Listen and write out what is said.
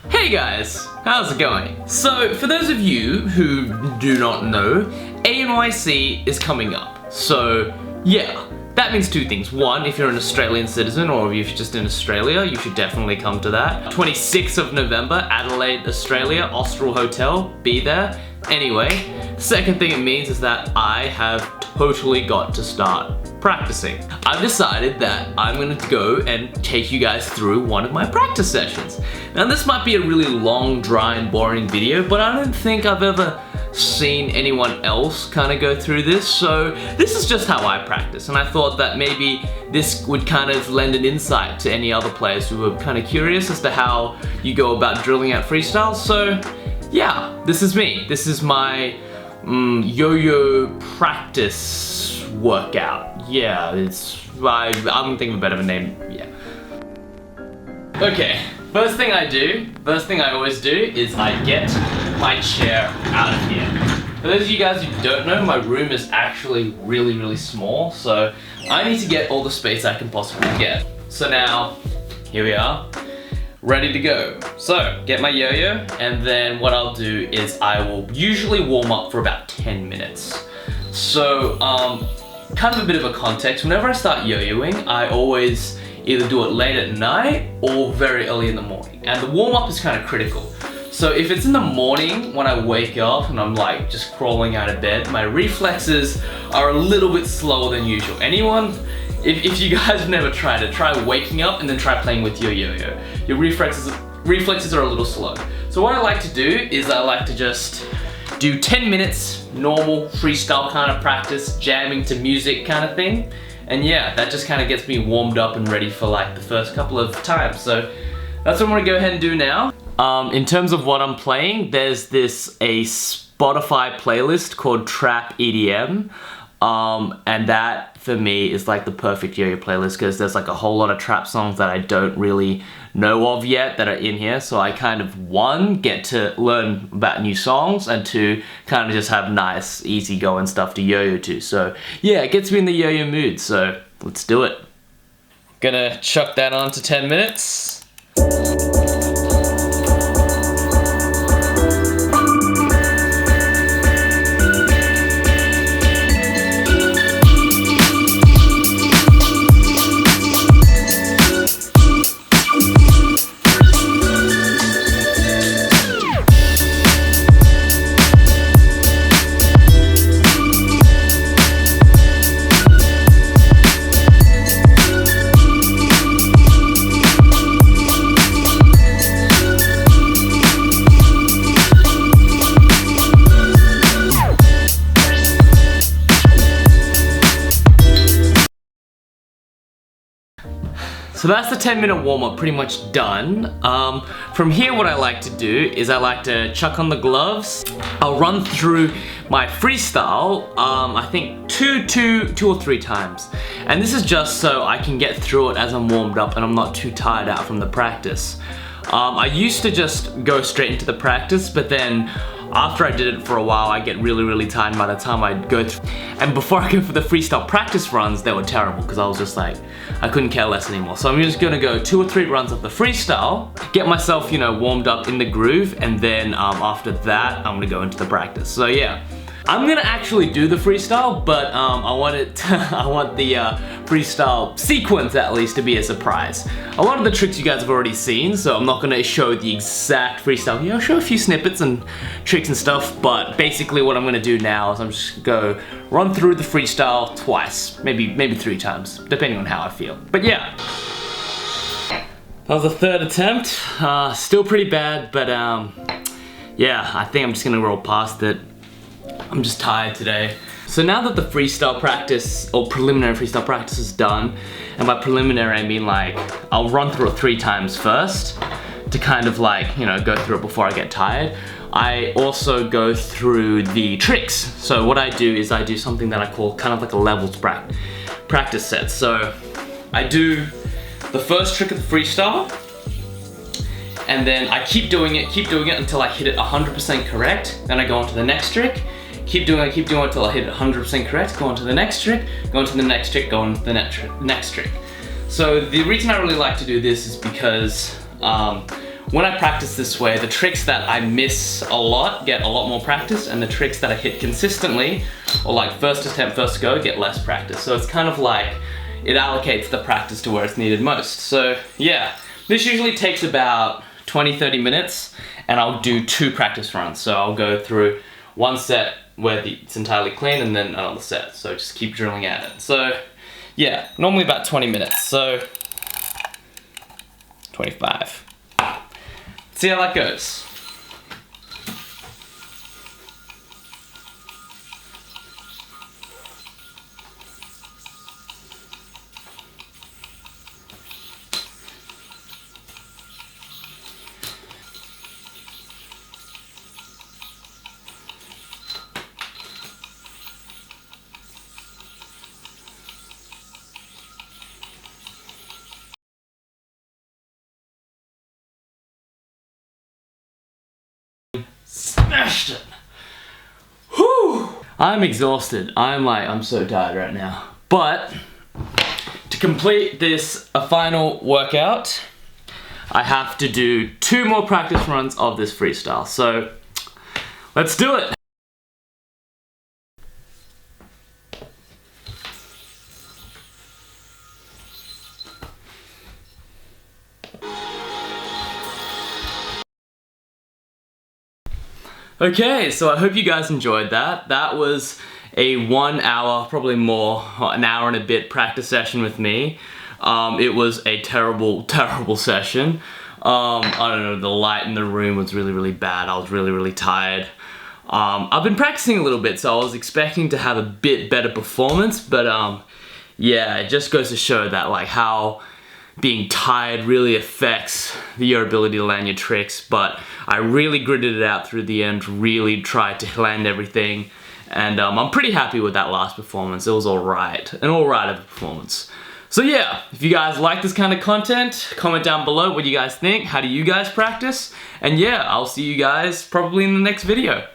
Hey guys, how's it going? So, for those of you who do not know, ANYC is coming up. So, yeah, that means two things. One, if you're an Australian citizen or if you're just in Australia, you should definitely come to that. 26th of November, Adelaide, Australia, Austral Hotel, be there. Anyway, second thing it means is that I have totally got to start practicing. I've decided that I'm gonna go and take you guys through one of my practice sessions. Now this might be a really long, dry and boring video, but I don't think I've ever seen anyone else kind of go through this, so this is just how I practice, and I thought that maybe this would kind of lend an insight to any other players who are kind of curious as to how you go about drilling out freestyle. So yeah, this is me. This is my yo-yo practice workout. Yeah, I'm thinking of a better name, yeah. Okay, first thing I always do is I get my chair out of here. For those of you guys who don't know, my room is actually really small, so I need to get all the space I can possibly get. So now, here we are, ready to go. So, get my yo-yo, and then what I'll do is I will usually warm up for about 10 minutes. So, kind of a bit of a context, whenever I start yo-yoing, I always either do it late at night or very early in the morning. And the warm-up is kind of critical. So if it's in the morning when I wake up and I'm like just crawling out of bed, my reflexes are a little bit slower than usual. Anyone, if you guys have never tried it, try waking up and then try playing with your yo-yo. Your reflexes are a little slow. So what I like to do is I like to just do 10 minutes, normal freestyle kind of practice, jamming to music kind of thing. And yeah, that just kind of gets me warmed up and ready for like the first couple of times. So that's what I'm gonna go ahead and do now. In terms of what I'm playing, there's a Spotify playlist called Trap EDM. And that for me is like the perfect yo-yo playlist because there's like a whole lot of trap songs that I don't really know of yet that are in here. So I kind of, one, get to learn about new songs, and two, kind of just have nice, easy going stuff to yo-yo to. So yeah, it gets me in the yo-yo mood, so let's do it. Gonna chuck that on to 10 minutes. So that's the 10-minute warm-up pretty much done. From here, what I like to do is I like to chuck on the gloves. I'll run through my freestyle, I think two or three times. And this is just so I can get through it as I'm warmed up and I'm not too tired out from the practice. I used to just go straight into the practice, but then after I did it for a while, I get really tired by the time I go through. And before I go for the freestyle practice runs, they were terrible because I was just like, I couldn't care less anymore. So I'm just gonna go 2 or 3 runs of the freestyle, get myself, you know, warmed up in the groove, and then after that, I'm gonna go into the practice. So yeah. I'm gonna actually do the freestyle, but I want the freestyle sequence at least to be a surprise. A lot of the tricks you guys have already seen, so I'm not gonna show the exact freestyle. You know, I'll show a few snippets and tricks and stuff, but basically what I'm gonna do now is I'm just gonna go run through the freestyle twice, maybe 3 times, depending on how I feel. But yeah. That was the 3rd attempt. Still pretty bad, but yeah, I think I'm just gonna roll past it. I'm just tired today. So now that the freestyle practice, or preliminary freestyle practice is done, and by preliminary I mean like, I'll run through it 3 times first to kind of like, you know, go through it before I get tired. I also go through the tricks. So what I do is I do something that I call kind of like a levels practice set. So I do the first trick of the freestyle, and then I keep doing it until I hit it 100% correct. Then I go on to the next trick, keep doing it until I hit it 100% correct, go on to the next trick, go on to the next trick, go on to the next trick. So the reason I really like to do this is because when I practice this way, the tricks that I miss a lot get a lot more practice, and the tricks that I hit consistently, or like first attempt, first go, get less practice. So it's kind of like, it allocates the practice to where it's needed most. So yeah, this usually takes about 20-30 minutes, and I'll do 2 practice runs. So I'll go through one set where it's entirely clean, and then another set. So just keep drilling at it. So yeah, normally about 20 minutes. So 25. See how that goes. Smashed it! Whew! I'm exhausted. I'm so tired right now. But, to complete this final workout, I have to do 2 more practice runs of this freestyle. So, let's do it! Okay, so I hope you guys enjoyed that. That was a 1 hour, probably more, an hour and a bit practice session with me. It was a terrible, terrible session. I don't know, the light in the room was really, really bad. I was really, really tired. I've been practicing a little bit, so I was expecting to have a bit better performance, but yeah, it just goes to show that like how being tired really affects your ability to land your tricks. But I really gritted it out through the end, really tried to land everything, and I'm pretty happy with that last performance. It was alright, an alright of a performance. So yeah, if you guys like this kind of content, comment down below what you guys think, how do you guys practice, and yeah, I'll see you guys probably in the next video.